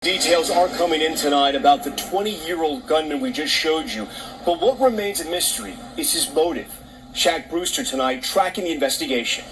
Details are coming in tonight about the 20-year-old gunman we just showed you. But what remains a mystery is his motive. Shaq Brewster tonight tracking the investigation.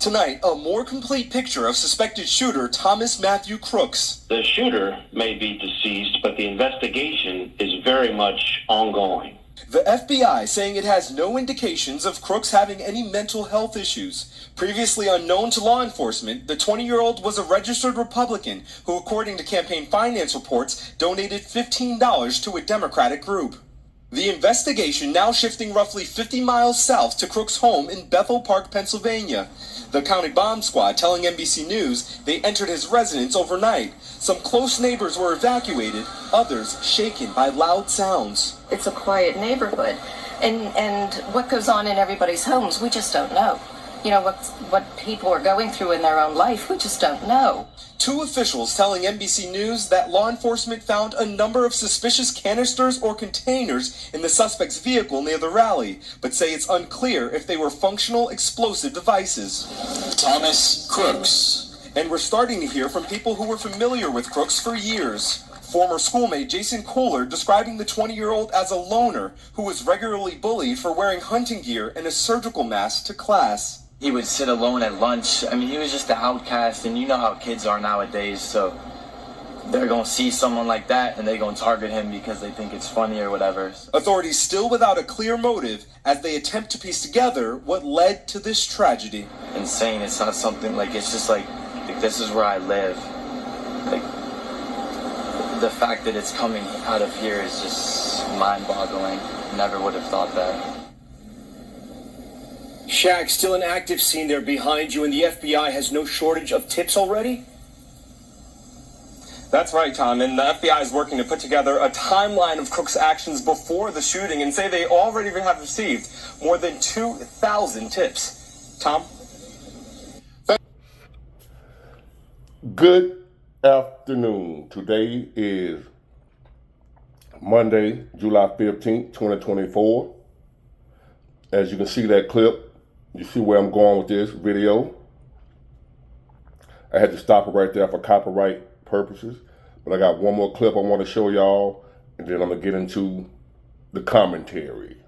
Tonight, a more complete picture of suspected shooter Thomas Matthew Crooks. The shooter may be deceased, but the investigation is very much ongoing. The FBI saying it has no indications of Crooks having any mental health issues. Previously unknown to law enforcement, the 20-year-old was a registered Republican who, according to campaign finance reports, donated $15 to a Democratic group. The investigation now shifting roughly 50 miles south to Crooks' home in Bethel Park, Pennsylvania. The county bomb squad telling NBC News they entered his residence overnight. Some close neighbors were evacuated, others shaken by loud sounds. It's a quiet neighborhood, and what goes on in everybody's homes, we just don't know. You know, what people are going through in their own life, we just don't know. Two officials telling NBC News that law enforcement found a number of suspicious canisters or containers in the suspect's vehicle near the rally, but say it's unclear if they were functional explosive devices. Thomas Crooks. And we're starting to hear from people who were familiar with Crooks for years. Former schoolmate Jason Kohler describing the 20-year-old as a loner who was regularly bullied for wearing hunting gear and a surgical mask to class. He would sit alone at lunch. I mean, he was just the outcast, and you know how kids are nowadays, so they're going to see someone like that, and they're going to target him because they think it's funny or whatever. Authorities still without a clear motive as they attempt to piece together what led to this tragedy. Insane. It's not something like, it's just like this is where I live. Like, the fact that it's coming out of here is just mind-boggling. Never would have thought that. Shaq, still an active scene there behind you, and the FBI has no shortage of tips already? That's right, Tom, and the FBI is working to put together a timeline of Crooks' actions before the shooting and say they already have received more than 2,000 tips. Tom? Good afternoon. Today is Monday, July 15th, 2024. As you can see that clip, you see where I'm going with this video. I had to stop it right there for copyright purposes, but I got one more clip I want to show y'all, and then I'm going to get into the commentary.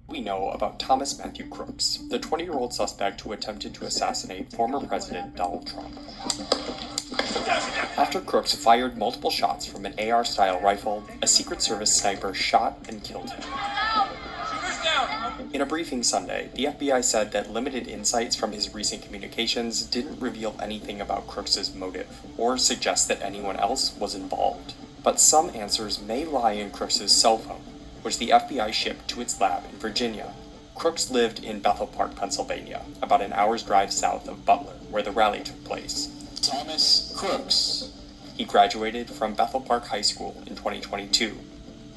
We know about Thomas Matthew Crooks, the 20-year-old suspect who attempted to assassinate former President Donald Trump. After Crooks fired multiple shots from an AR-style rifle, a Secret Service sniper shot and killed him. In a briefing Sunday, the FBI said that limited insights from his recent communications didn't reveal anything about Crooks' motive, or suggest that anyone else was involved. But some answers may lie in Crooks' cell phone, which the FBI shipped to its lab in Virginia. Crooks lived in Bethel Park, Pennsylvania, about an hour's drive south of Butler, where the rally took place. Thomas Crooks. He graduated from Bethel Park High School in 2022.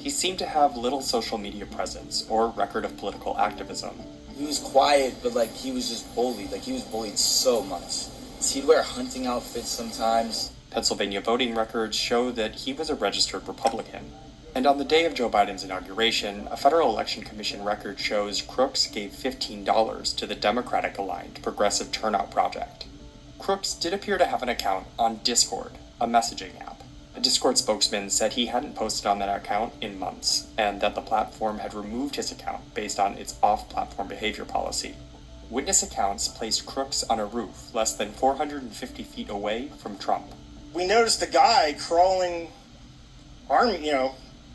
He seemed to have little social media presence or record of political activism. He was quiet, but he was just bullied. He was bullied so much. He'd wear hunting outfits sometimes. Pennsylvania voting records show that he was a registered Republican. And on the day of Joe Biden's inauguration, a Federal Election Commission record shows Crooks gave $15 to the Democratic-aligned Progressive Turnout Project. Crooks did appear to have an account on Discord, a messaging app. A Discord spokesman said he hadn't posted on that account in months, and that the platform had removed his account based on its off-platform behavior policy. Witness accounts placed Crooks on a roof less than 450 feet away from Trump. We noticed a guy crawling,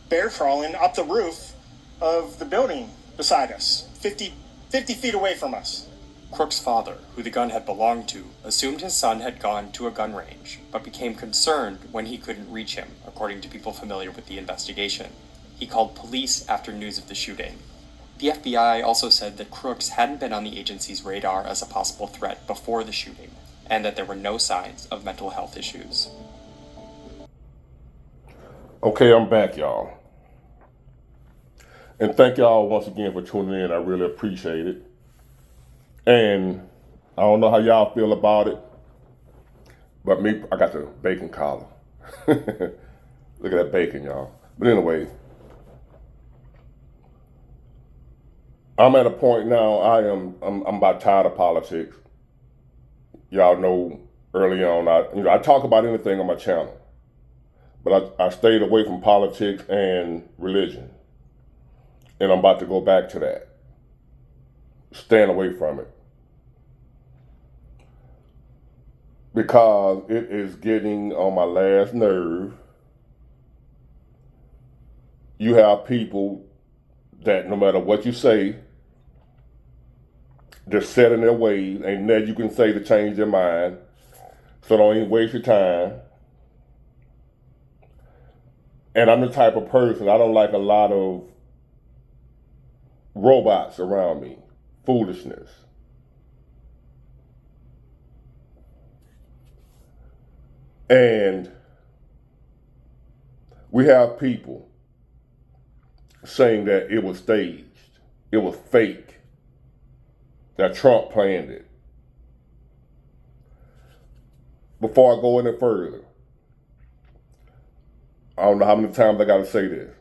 bear crawling up the roof of the building beside us, 50 feet away from us. Crooks' father, who the gun had belonged to, assumed his son had gone to a gun range, but became concerned when he couldn't reach him, according to people familiar with the investigation. He called police after news of the shooting. The FBI also said that Crooks hadn't been on the agency's radar as a possible threat before the shooting, and that there were no signs of mental health issues. Okay, I'm back, y'all. And thank y'all once again for tuning in. I really appreciate it. And I don't know how y'all feel about it, but me, I got the bacon collar. Look at that bacon, y'all. But anyway, I'm at a point now. I'm about tired of politics. Y'all know early on, I talk about anything on my channel, but I stayed away from politics and religion, and I'm about to go back to that. Staying away from it because it is getting on my last nerve. You have people that no matter what you say, they're set in their ways. Ain't nothing you can say to change their mind. So don't even waste your time. And I'm the type of person, I don't like a lot of robots around me. Foolishness. And we have people saying that it was staged, it was fake, that Trump planned it. Before I go any further, I don't know how many times I got to say this.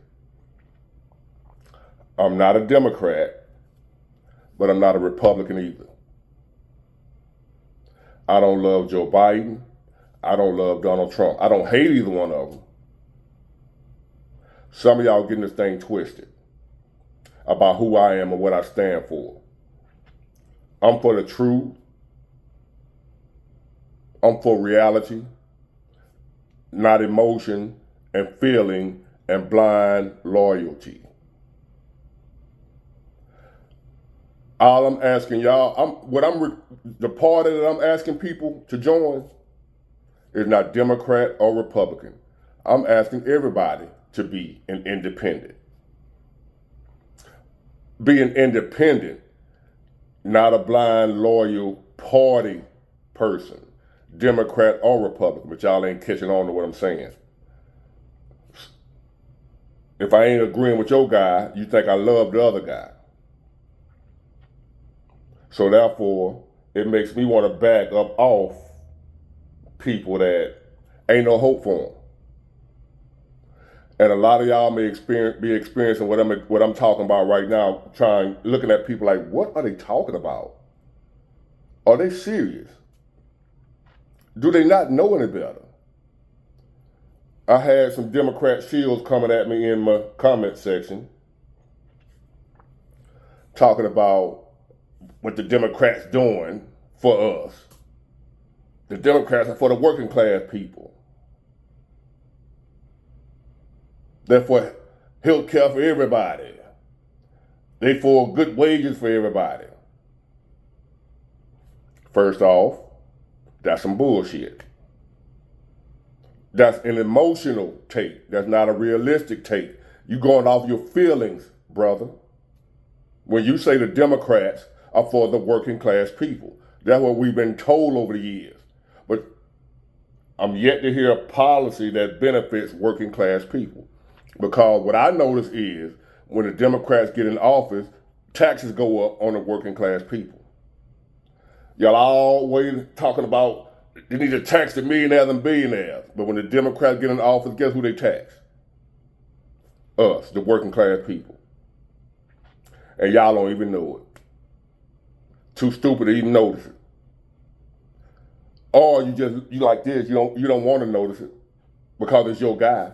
I'm not a Democrat, but I'm not a Republican either. I don't love Joe Biden. I don't love Donald Trump. I don't hate either one of them. Some of y'all getting this thing twisted about who I am and what I stand for. I'm for the truth. I'm for reality, not emotion and feeling and blind loyalty. All I'm asking y'all, the party that I'm asking people to join is not Democrat or Republican. I'm asking everybody to be an independent. Be an independent, not a blind, loyal party person, Democrat or Republican, but y'all ain't catching on to what I'm saying. If I ain't agreeing with your guy, you think I love the other guy. So therefore, it makes me want to back up off people that ain't no hope for them. And a lot of y'all may be experiencing what I'm talking about right now, looking at people like, what are they talking about? Are they serious? Do they not know any better? I had some Democrat shields coming at me in my comment section, talking about what the Democrats doing for us. The Democrats are for the working class people. They're for health care for everybody. They for good wages for everybody. First off, that's some bullshit. That's an emotional take. That's not a realistic take. You going off your feelings, brother. When you say the Democrats are for the working class people, that's what we've been told over the years. But I'm yet to hear a policy that benefits working class people. Because what I notice is when the Democrats get in office, taxes go up on the working class people. Y'all always talking about they need to tax the millionaires and billionaires. But when the Democrats get in office, guess who they tax? Us, the working class people. And y'all don't even know it. Too stupid to even notice it. Or you like this, you don't want to notice it because it's your guy.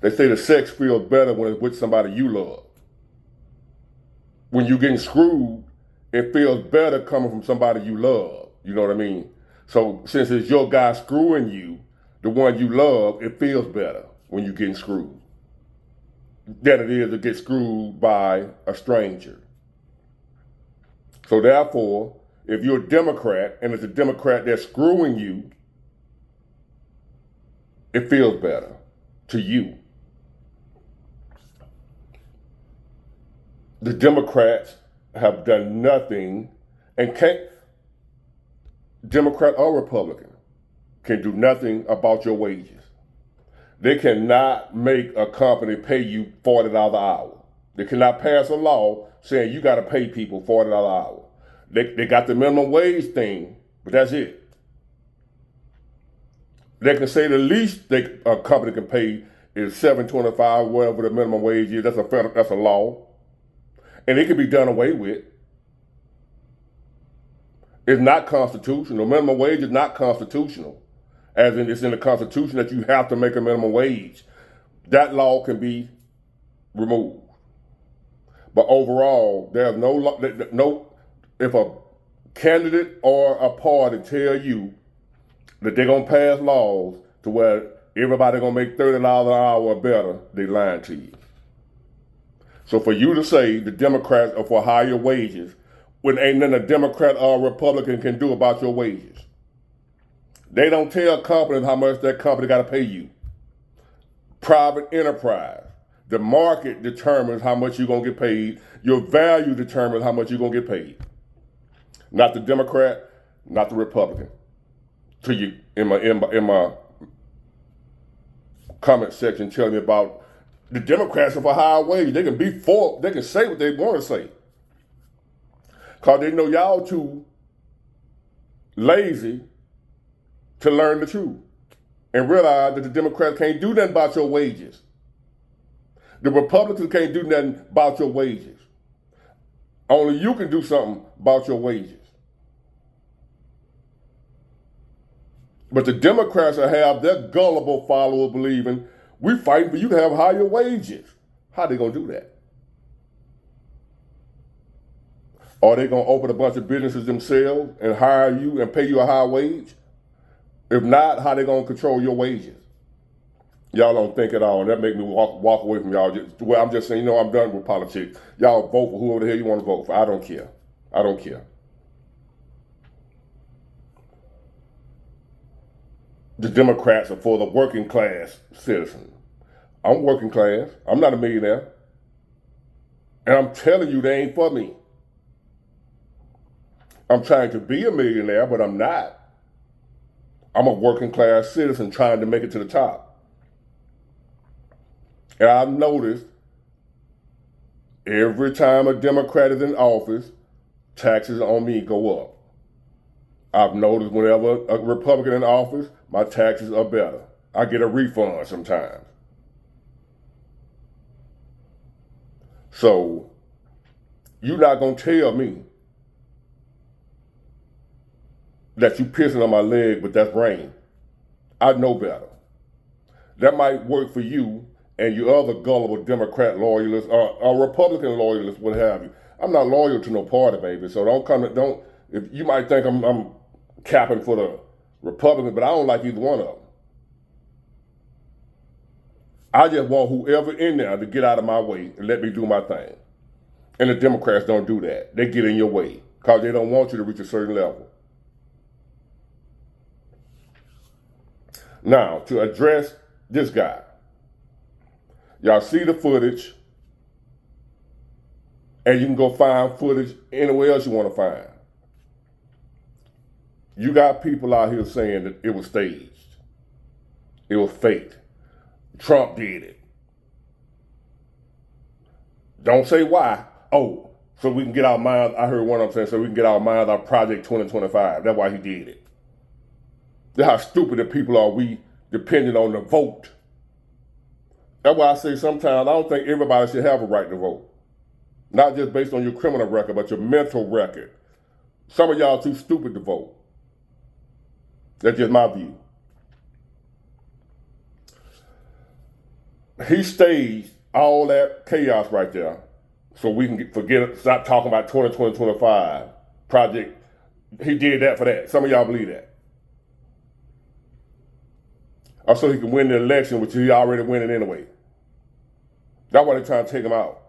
They say the sex feels better when it's with somebody you love. When you're getting screwed, it feels better coming from somebody you love. You know what I mean? So since it's your guy screwing you, the one you love, it feels better when you're getting screwed than it is to get screwed by a stranger. So therefore, if you're a Democrat and it's a Democrat that's screwing you, it feels better to you. The Democrats have done nothing and Democrat or Republican, can do nothing about your wages. They cannot make a company pay you $40 an hour. They cannot pass a law saying you got to pay people $40 an hour. They got the minimum wage thing, but that's it. They can say the least a company can pay is $7.25, whatever the minimum wage is. That's a law, and it can be done away with. It's not constitutional. Minimum wage is not constitutional, as in it's in the Constitution that you have to make a minimum wage. That law can be removed. But overall, there's no. If a candidate or a party tell you that they're gonna pass laws to where everybody gonna make $30 an hour or better, they lying to you. So for you to say the Democrats are for higher wages, when ain't nothing a Democrat or a Republican can do about your wages. They don't tell companies how much that company got to pay you. Private enterprise. The market determines how much you're going to get paid. Your value determines how much you're going to get paid. Not the Democrat, not the Republican. To you in my comment section telling me about the Democrats are for higher wages. They can say what they want to say. Because they know y'all too lazy to learn the truth and realize that the Democrats can't do nothing about your wages. The Republicans can't do nothing about your wages. Only you can do something about your wages. But the Democrats will have their gullible followers believing we fighting for you to have higher wages. How they gonna do that? Are they going to open a bunch of businesses themselves and hire you and pay you a high wage? If not, how they going to control your wages? Y'all don't think at all, and that make me walk away from y'all. I'm just saying, I'm done with politics. Y'all vote for whoever the hell you want to vote for. I don't care. I don't care. The Democrats are for the working class citizen. I'm working class. I'm not a millionaire. And I'm telling you, they ain't for me. I'm trying to be a millionaire, but I'm not. I'm a working class citizen trying to make it to the top. And I've noticed every time a Democrat is in office, taxes on me go up. I've noticed whenever a Republican in office, my taxes are better. I get a refund sometimes. So, you're not going to tell me that you pissing on my leg, but that's rain. I know better. That might work for you and your other gullible Democrat loyalists or Republican loyalists, what have you. I'm not loyal to no party, baby. So if you might think I'm capping for the Republicans, but I don't like either one of them. I just want whoever in there to get out of my way and let me do my thing. And the Democrats don't do that. They get in your way because they don't want you to reach a certain level. Now, to address this guy, y'all see the footage, and you can go find footage anywhere else you want to find. You got people out here saying that it was staged. It was faked. Trump did it. Don't say why. Oh, so we can get our minds, I heard one of them saying, so we can get our minds on Project 2025. That's why he did it. That's how stupid the people are, we depending on the vote. That's why I say sometimes I don't think everybody should have a right to vote. Not just based on your criminal record, but your mental record. Some of y'all too stupid to vote. That's just my view. He staged all that chaos right there so we can stop talking about 2025 project. He did that for that. Some of y'all believe that. Or so he can win the election, which he already winning anyway. That's why they're trying to take him out.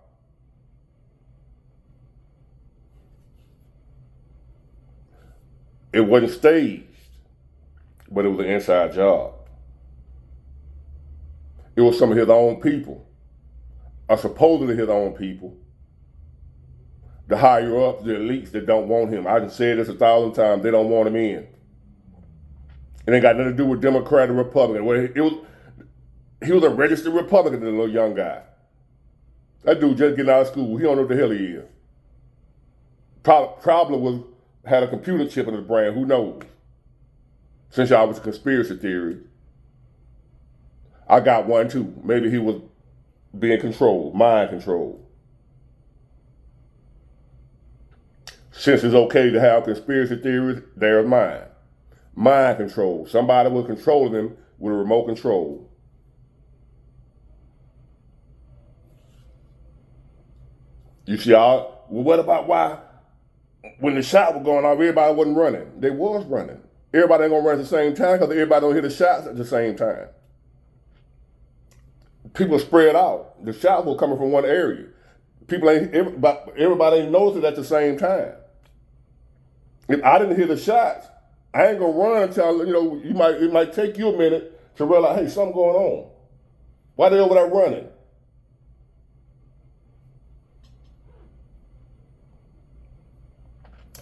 It wasn't staged, but it was an inside job. It was some of his own people, or supposedly his own people, the higher ups, the elites that don't want him. I done said this 1,000 times, they don't want him in. It ain't got nothing to do with Democrat or Republican. He was a registered Republican, the little young guy. That dude just getting out of school. He don't know what the hell he is. Probably had a computer chip in his brain. Who knows? Since y'all was a conspiracy theory. I got one too. Maybe he was being controlled, mind controlled. Since it's okay to have conspiracy theories, there's mine. Mind control. Somebody was controlling him with a remote control. You see, well, what about why, when the shot was going off, everybody wasn't running? They was running. Everybody ain't gonna run at the same time because everybody don't hear the shots at the same time. People spread out. The shots were coming from one area. Everybody ain't noticed it at the same time. If I didn't hear the shots, I ain't gonna run until, it might take you a minute to realize, hey, something going on. Why they over there running?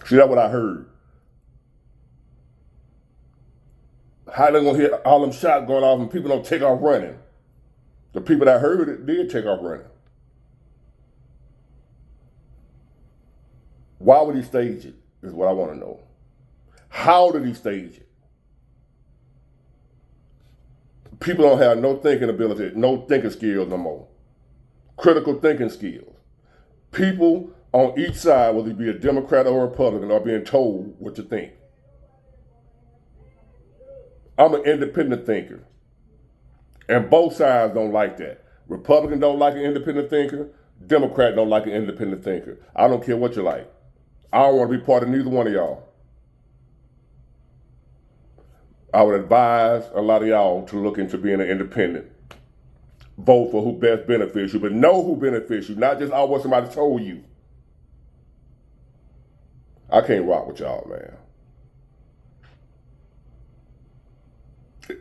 See, that's what I heard. How they gonna hear all them shots going off and people don't take off running? The people that heard it did take off running. Why would he stage it, is what I want to know. How did he stage it? People don't have no thinking ability, no thinking skills no more. Critical thinking skills. People on each side, whether you be a Democrat or a Republican, are being told what to think. I'm an independent thinker. And both sides don't like that. Republican don't like an independent thinker. Democrat don't like an independent thinker. I don't care what you like. I don't want to be part of neither one of y'all. I would advise a lot of y'all to look into being an independent. Vote for who best benefits you, but know who benefits you, not just what somebody told you. I can't rock with y'all, man.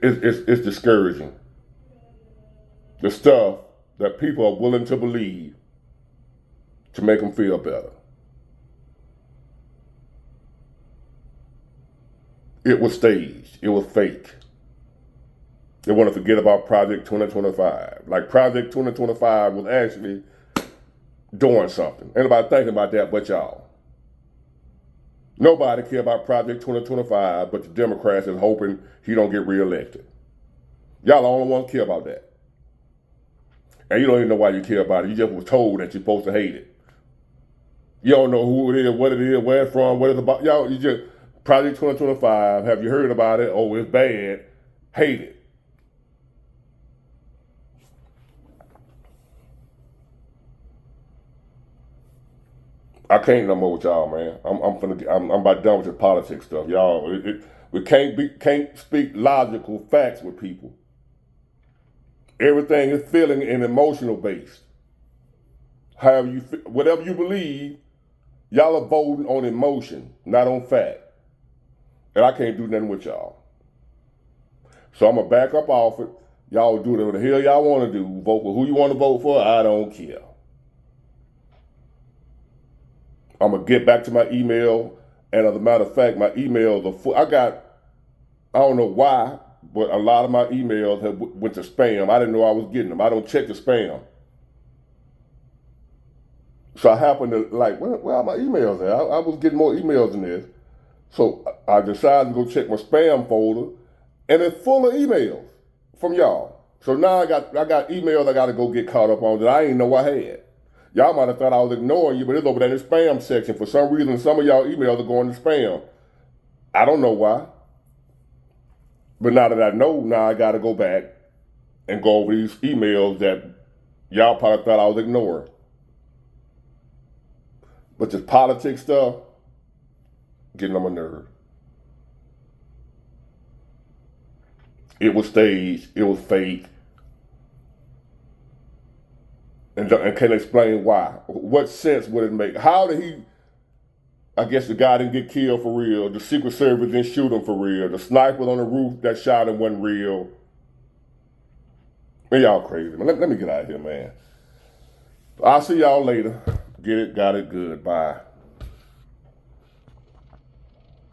It's discouraging. The stuff that people are willing to believe to make them feel better. It was staged. It was fake. They want to forget about Project 2025. Like Project 2025 was actually doing something. Ain't nobody thinking about that but y'all. Nobody care about Project 2025 but the Democrats is hoping he don't get reelected. Y'all the only ones care about that. And you don't even know why you care about it. You just was told that you're supposed to hate it. You don't know who it is, what it is, where it's from, what it's about. Y'all, you just, Project 2025, have you heard about it? Oh, it's bad. Hate it. I can't no more with y'all, man. I'm about done with the politics stuff, y'all. We can't speak logical facts with people. Everything is feeling and emotional based. However you, whatever you believe, y'all are voting on emotion, not on fact. And I can't do nothing with y'all. So I'm gonna back up off it. Y'all do whatever the hell y'all want to do. Vote for who you want to vote for. I don't care. I'm gonna get back to my email. And as a matter of fact, my emails are full. I don't know why, but a lot of my emails have went to spam. I didn't know I was getting them. I don't check the spam. So I happened to where are my emails at? I was getting more emails than this. So I decided to go check my spam folder, and it's full of emails from y'all. So now I got emails I got to go get caught up on that I didn't know I had. Y'all might have thought I was ignoring you, but it's over there in the spam section. For some reason, some of y'all emails are going to spam. I don't know why. But now that I know, now I got to go back and go over these emails that y'all probably thought I was ignoring. But this politics stuff, getting on my nerves. It was staged. It was fake. And can't explain why. What sense would it make? How did he, I guess the guy didn't get killed for real. The Secret Service didn't shoot him for real. The sniper on the roof that shot him wasn't real. Man, y'all crazy, man. Let me get out of here, man. I'll see y'all later. Get it, got it, good. Bye.